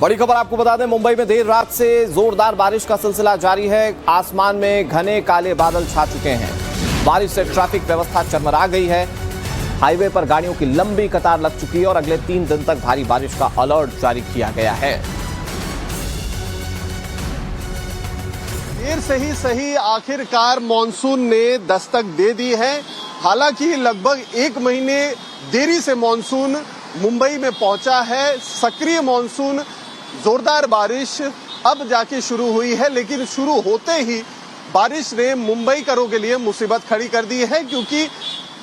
बड़ी खबर आपको बता दें, मुंबई में देर रात से जोरदार बारिश का सिलसिला जारी है। आसमान में घने काले बादल छा चुके हैं। बारिश से ट्रैफिक व्यवस्था चरमरा गई है। हाईवे पर गाड़ियों की लंबी कतार लग चुकी है और अगले 3 दिन तक भारी बारिश का अलर्ट जारी किया गया है। देर से ही सही आखिरकार मॉनसून ने दस्तक दे दी है। हालांकि लगभग 1 महीने देरी से मॉनसून मुंबई में पहुंचा है। सक्रिय मॉनसून जोरदार बारिश अब जाके शुरू हुई है, लेकिन शुरू होते ही बारिश ने मुंबईकरों के लिए मुसीबत खड़ी कर दी है, क्योंकि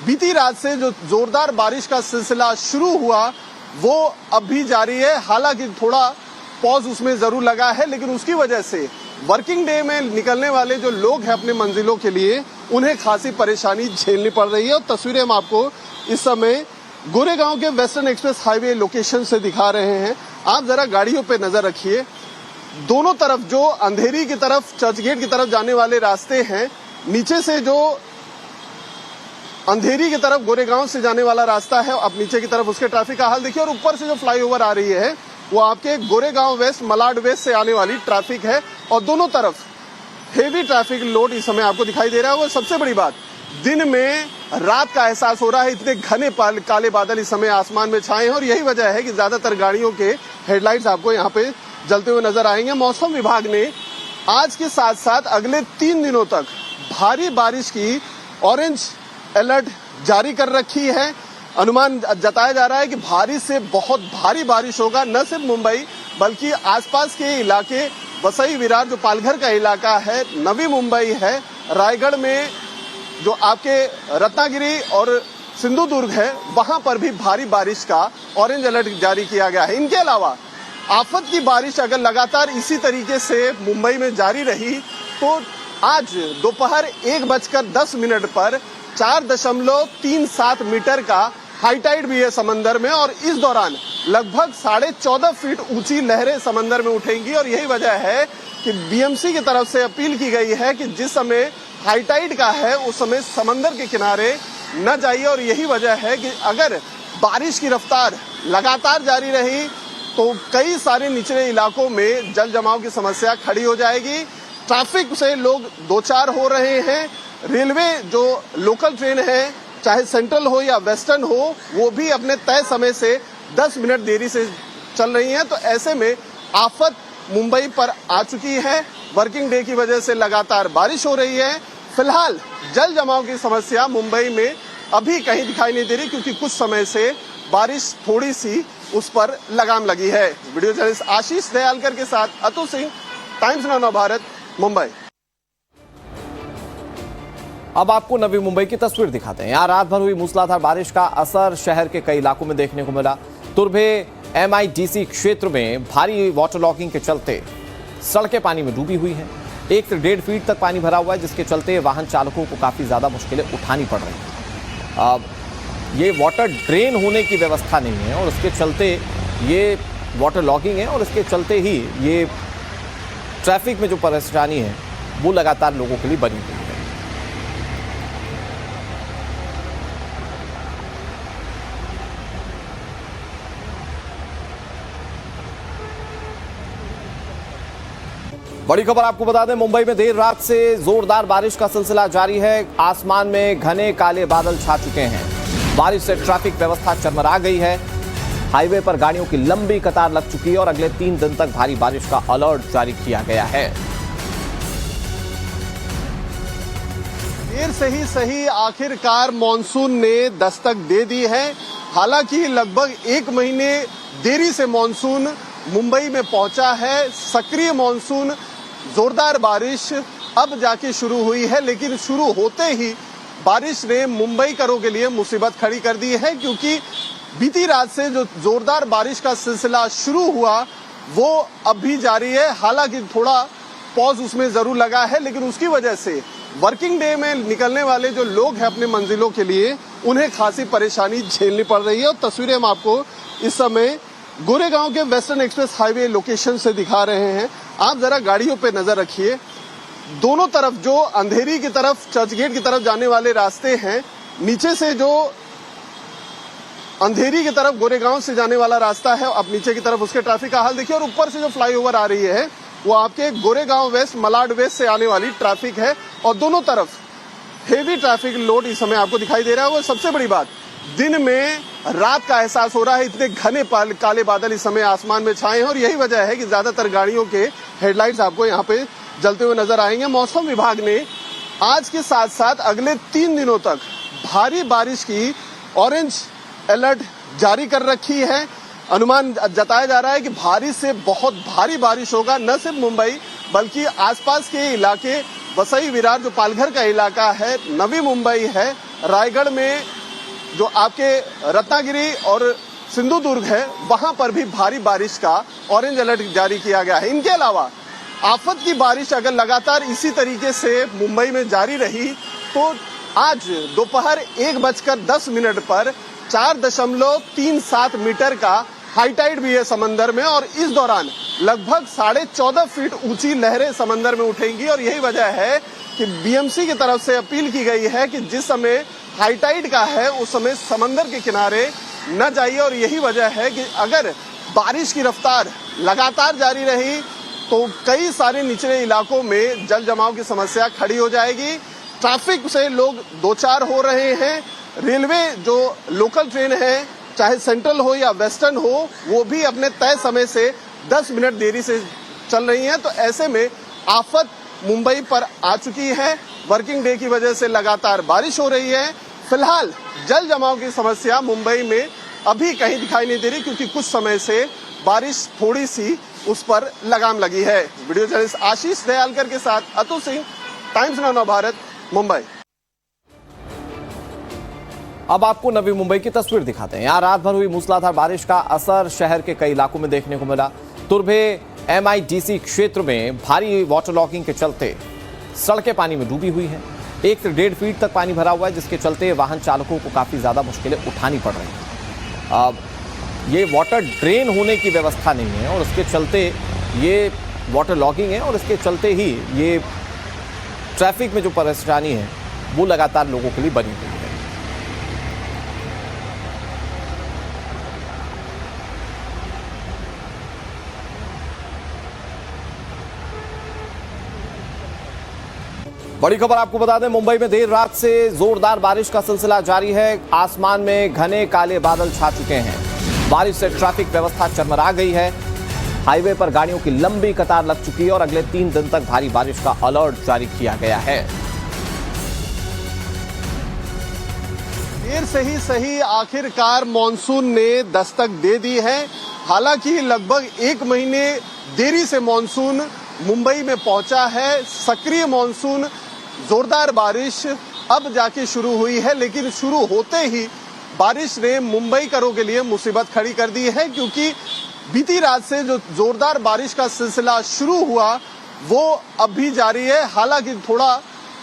बीती रात से जो जोरदार बारिश का सिलसिला शुरू हुआ वो अब भी जारी है। हालांकि थोड़ा पॉज उसमें जरूर लगा है, लेकिन उसकी वजह से वर्किंग डे में निकलने वाले जो लोग हैं अपने मंजिलों के लिए, उन्हें खासी परेशानी झेलनी पड़ रही है। और तस्वीरें हम आपको इस समय गोरेगांव के वेस्टर्न एक्सप्रेस हाईवे लोकेशन से दिखा रहे हैं। आप जरा गाड़ियों पे नजर रखिए। दोनों तरफ जो अंधेरी की तरफ, चर्चगेट की तरफ जाने वाले रास्ते हैं, नीचे से जो अंधेरी की तरफ गोरेगांव से जाने वाला रास्ता है, अब नीचे की तरफ उसके ट्रैफिक का हाल देखिए। और ऊपर से जो फ्लाईओवर आ रही है वो आपके गोरेगांव वेस्ट, मलाड वेस्ट से आने वाली ट्रैफिक है। और दोनों तरफ हेवी ट्रैफिक लोड इस समय आपको दिखाई दे रहा है। वो सबसे बड़ी बात, दिन में रात का एहसास हो रहा है। इतने घने काले बादल इस समय आसमान में छाए हैं और यही वजह है कि ज्यादातर गाड़ियों के हेडलाइट्स आपको यहाँ पे जलते हुए नजर आएंगे। मौसम विभाग ने आज के साथ साथ अगले 3 दिनों तक भारी बारिश की ऑरेंज अलर्ट जारी कर रखी है। अनुमान जताया जा रहा है कि भारी से बहुत भारी बारिश होगा। न सिर्फ मुंबई बल्कि आसपास के इलाके, वसई विरार जो पालघर का इलाका है, नवी मुंबई है, रायगढ़ में जो आपके रत्नागिरी और सिंधुदुर्ग है, वहां पर भी भारी बारिश का ऑरेंज अलर्ट जारी किया गया है। इनके अलावा आफत की बारिश अगर लगातार इसी तरीके से मुंबई में जारी रही तो आज दोपहर 1:10 पर 4.37 मीटर का हाईटाइड भी है समंदर में। और इस दौरान लगभग 14.5 फीट ऊंची लहरें समंदर में उठेंगी। और यही वजह है कि बीएमसी की तरफ से अपील की गई है कि जिस समय हाईटाइड का है उस समय समंदर के किनारे न जाइए। और यही वजह है कि अगर बारिश की रफ्तार लगातार जारी रही तो कई सारे निचले इलाकों में जल जमाव की समस्या खड़ी हो जाएगी। ट्रैफिक से लोग दो चार हो रहे हैं। रेलवे जो लोकल ट्रेन है, चाहे सेंट्रल हो या वेस्टर्न हो, वो भी अपने तय समय से 10 मिनट देरी से चल रही हैं। तो ऐसे में आफत मुंबई पर आ चुकी है। वर्किंग डे की वजह से लगातार बारिश हो रही है। फिलहाल जल जमाव की समस्या मुंबई में अभी कहीं दिखाई नहीं दे रही, क्योंकि कुछ समय से बारिश थोड़ी सी उस पर लगाम लगी है। वीडियो जर्नलिस्ट आशीष दयालकर के साथ अतुल सिंह, टाइम्स नाउ भारत, मुंबई। अब आपको नवी मुंबई की तस्वीर दिखाते हैं। यहाँ रात भर हुई मूसलाधार बारिश का असर शहर के कई इलाकों में देखने को मिला। तुर्भे MIDC क्षेत्र में भारी वाटर लॉगिंग के चलते सड़कें पानी में डूबी हुई हैं। 1 से 1.5 फीट तक पानी भरा हुआ है, जिसके चलते वाहन चालकों को काफी ज्यादा मुश्किलें उठानी पड़ रही हैं। अब ये वाटर ड्रेन होने की व्यवस्था नहीं है और इसके चलते ये वाटर लॉगिंग है और इसके चलते ही ये ट्रैफिक में जो परेशानी है वो लगातार लोगों के लिए बनी हुई है। बड़ी खबर आपको बता दें, मुंबई में देर रात से जोरदार बारिश का सिलसिला जारी है। आसमान में घने काले बादल छा चुके हैं। बारिश से ट्रैफिक व्यवस्था चरमरा गई है। हाईवे पर गाड़ियों की लंबी कतार लग चुकी है और अगले 3 दिन तक भारी बारिश का अलर्ट जारी किया गया है। देर से ही सही आखिरकार मॉनसून ने दस्तक दे दी है। हालांकि लगभग 1 महीने देरी से मॉनसून मुंबई में पहुंचा है। सक्रिय मॉनसून जोरदार बारिश अब जाके शुरू हुई है, लेकिन शुरू होते ही बारिश ने मुंबईकरों के लिए मुसीबत खड़ी कर दी है, क्योंकि बीती रात से जो जोरदार बारिश का सिलसिला शुरू हुआ वो अब भी जारी है। हालांकि थोड़ा पॉज उसमें जरूर लगा है, लेकिन उसकी वजह से वर्किंग डे में निकलने वाले जो लोग हैं अपने मंजिलों के लिए, उन्हें खासी परेशानी झेलनी पड़ रही है। और तस्वीरें हम आपको इस समय गोरेगांव के वेस्टर्न एक्सप्रेस हाईवे लोकेशन से दिखा रहे हैं। आप जरा गाड़ियों पे नजर रखिए। दोनों तरफ जो अंधेरी की तरफ, चर्चगेट की तरफ जाने वाले रास्ते हैं, नीचे से जो अंधेरी की तरफ गोरेगांव से जाने वाला रास्ता है, अब नीचे की तरफ उसके ट्रैफिक का हाल देखिए। और ऊपर से जो फ्लाईओवर आ रही है वो आपके गोरेगांव वेस्ट मलाड वेस्ट से आने वाली ट्रैफिक है और दोनों तरफ हेवी ट्रैफिक लोड इस समय आपको दिखाई दे रहा है। वो सबसे बड़ी बात, दिन में रात का एहसास हो रहा है, इतने घने काले बादल इस समय आसमान में छाए हैं और यही वजह है कि ज्यादातर गाड़ियों के हेडलाइट्स आपको यहाँ पे जलते हुए नजर आएंगे। मौसम विभाग ने आज के साथ साथ अगले 3 दिनों तक भारी बारिश की ऑरेंज अलर्ट जारी कर रखी है। अनुमान जताया जा रहा है कि भारी से बहुत भारी बारिश होगा, न सिर्फ मुंबई बल्कि आसपास के इलाके, वसई विरार जो पालघर का इलाका है, नवी मुंबई है, रायगढ़ में जो आपके रत्नागिरी और सिंधुदुर्ग है, वहां पर भी भारी बारिश का ऑरेंज अलर्ट जारी किया गया है। इनके अलावा आफत की बारिश अगर लगातार इसी तरीके से मुंबई में जारी रही तो आज दोपहर 1:10 पर 4.37 मीटर का हाई टाइड भी है समंदर में और इस दौरान लगभग 14.5 फीट ऊंची लहरें समंदर में उठेंगी। और यही वजह है कि बीएमसी की तरफ से अपील की गई है कि जिस समय हाई टाइड का है उस समय समंदर के किनारे न जाइए। और यही वजह है कि अगर बारिश की रफ्तार लगातार जारी रही तो कई सारे निचले इलाकों में जल जमाव की समस्या खड़ी हो जाएगी। ट्रैफिक से लोग दो चार हो रहे हैं। रेलवे जो लोकल ट्रेन है, चाहे सेंट्रल हो या वेस्टर्न हो, वो भी अपने तय समय से 10 मिनट देरी से चल रही हैं। तो ऐसे में आफत मुंबई पर आ चुकी है। वर्किंग डे की वजह से लगातार बारिश हो रही है। फिलहाल जल जमाव की समस्या मुंबई में अभी कहीं दिखाई नहीं दे रही क्योंकि कुछ समय से बारिश थोड़ी सी उस पर लगाम लगी है। वीडियो जर्नलिस्ट आशीष दयालकर के साथ अतुल सिंह, टाइम्स नाउ नव भारत, मुंबई। अब आपको नवी मुंबई की तस्वीर दिखाते हैं। यहाँ रात भर हुई मूसलाधार बारिश का असर शहर के कई इलाकों में देखने को मिला। तुर्भे MIDC क्षेत्र में भारी वाटर लॉगिंग के चलते सड़कें पानी में डूबी हुई हैं। 1 से 1.5 फीट तक पानी भरा हुआ है, जिसके चलते वाहन चालकों को काफी ज्यादा मुश्किलें उठानी पड़ रही हैं। अब ये वाटर ड्रेन होने की व्यवस्था नहीं है और उसके चलते ये वाटर लॉगिंग है और इसके चलते ही ये ट्रैफिक में जो परेशानी है वो लगातार लोगों के लिए बनी हुई है। बड़ी खबर आपको बता दें, मुंबई में देर रात से जोरदार बारिश का सिलसिला जारी है। आसमान में घने काले बादल छा चुके हैं। बारिश से ट्रैफिक व्यवस्था चरमरा गई है। हाईवे पर गाड़ियों की लंबी कतार लग चुकी है और अगले 3 दिन तक भारी बारिश का अलर्ट जारी किया गया है। देर से ही सही आखिरकार मॉनसून ने दस्तक दे दी है। हालांकि लगभग 1 महीने देरी से मॉनसून मुंबई में पहुंचा है। सक्रिय मॉनसून, जोरदार बारिश अब जाके शुरू हुई है, लेकिन शुरू होते ही बारिश ने मुंबईकरों के लिए मुसीबत खड़ी कर दी है क्योंकि बीती रात से जो जोरदार बारिश का सिलसिला शुरू हुआ वो अब भी जारी है। हालांकि थोड़ा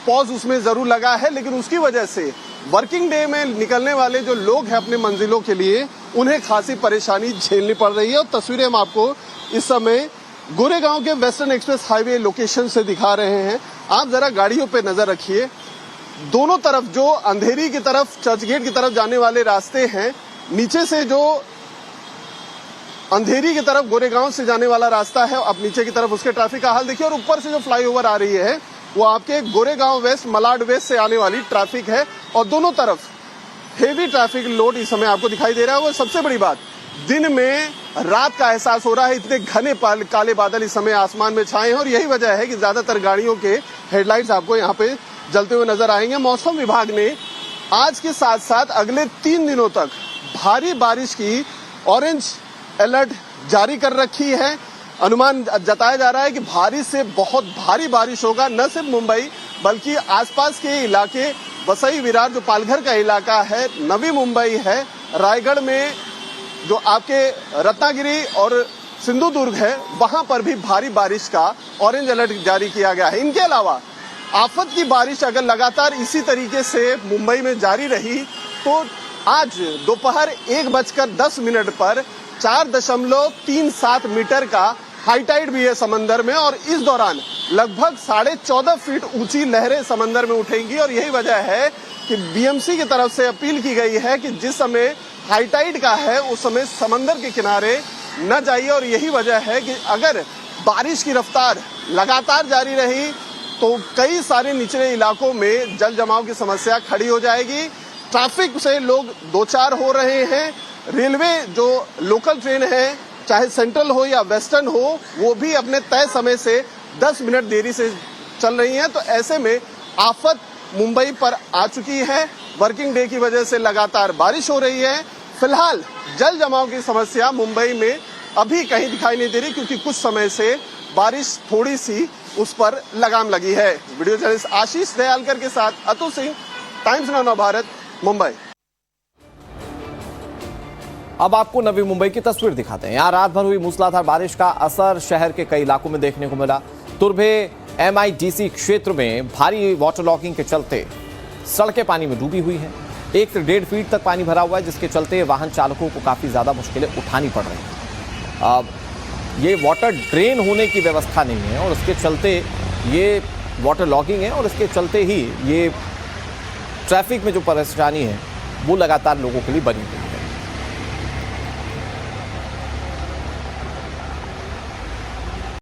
पॉज उसमें जरूर लगा है, लेकिन उसकी वजह से वर्किंग डे में निकलने वाले जो लोग हैं अपने मंजिलों के लिए, उन्हें खासी परेशानी झेलनी पड़ रही है। और तस्वीरें हम आपको इस समय गोरेगांव के वेस्टर्न एक्सप्रेस हाईवे लोकेशन से दिखा रहे हैं। आप जरा गाड़ियों पे नजर रखिए। दोनों तरफ जो अंधेरी की तरफ, चर्चगेट की तरफ जाने वाले रास्ते हैं, नीचे से जो अंधेरी की तरफ गोरेगांव से जाने वाला रास्ता है, अब नीचे की तरफ उसके ट्रैफिक का हाल देखिए। और ऊपर से जो फ्लाईओवर आ रही है वो आपके गोरेगांव वेस्ट मलाड वेस्ट से आने वाली ट्रैफिक है और दोनों तरफ हेवी ट्रैफिक लोड इस समय आपको दिखाई दे रहा है। वो सबसे बड़ी बात, दिन में रात का एहसास हो रहा है, इतने घने काले बादल इस समय आसमान में छाए हैं और यही वजह है कि ज्यादातर गाड़ियों के हेडलाइट्स आपको यहाँ पे जलते हुए नजर आएंगे। मौसम विभाग ने आज के साथ साथ अगले 3 दिनों तक भारी बारिश की ऑरेंज अलर्ट जारी कर रखी है। अनुमान जताया जा रहा है कि भारी से बहुत भारी बारिश होगा, न सिर्फ मुंबई बल्कि आसपास के इलाके, वसई विरार जो पालघर का इलाका है, नवी मुंबई है, रायगढ़ में जो आपके रत्नागिरी और सिंधुदुर्ग है, वहां पर भी भारी बारिश का ऑरेंज अलर्ट जारी किया गया है। इनके अलावा आफत की बारिश अगर लगातार इसी तरीके से मुंबई में जारी रही तो आज दोपहर 1:10 पर 4.37 मीटर का हाई टाइड भी है समंदर में और इस दौरान लगभग 14.5 फीट ऊंची लहरें समंदर में उठेंगी। और यही वजह है कि बीएमसी की तरफ से अपील की गई है कि जिस समय हाई टाइड का है उस समय समंदर के किनारे न जाइए। और यही वजह है कि अगर बारिश की रफ्तार लगातार जारी रही तो कई सारे निचले इलाकों में जल जमाव की समस्या खड़ी हो जाएगी। ट्रैफिक से लोग दो चार हो रहे हैं। रेलवे जो लोकल ट्रेन है, चाहे सेंट्रल हो या वेस्टर्न हो, वो भी अपने तय समय से 10 मिनट देरी से चल रही हैं। तो ऐसे में आफत मुंबई पर आ चुकी है। वर्किंग डे की वजह से लगातार बारिश हो रही है। फिलहाल जल जमाव की समस्या मुंबई में अभी कहीं दिखाई नहीं दे रही, क्योंकि कुछ समय से बारिश थोड़ी सी उस पर लगाम लगी है। वीडियो जर्नलिस्ट आशीष दयालकर के साथ अतुल सिंह, टाइम्स नाउ भारत, मुंबई। अब आपको नवी मुंबई की तस्वीर दिखाते हैं। यहाँ रात भर हुई मूसलाधार बारिश का असर शहर के कई इलाकों में देखने को मिला। तुर्भे MIDC क्षेत्र में भारी वाटर लॉगिंग के चलते सड़कें पानी में डूबी हुई हैं। 1 से 1.5 फीट तक पानी भरा हुआ है, जिसके चलते वाहन चालकों को काफी ज्यादा मुश्किलें उठानी पड़ रही हैं। अब ये वाटर ड्रेन होने की व्यवस्था नहीं है और उसके चलते ये वाटर लॉगिंग है और इसके चलते ही ये ट्रैफिक में जो परेशानी है वो लगातार लोगों के लिए बनी हुई है।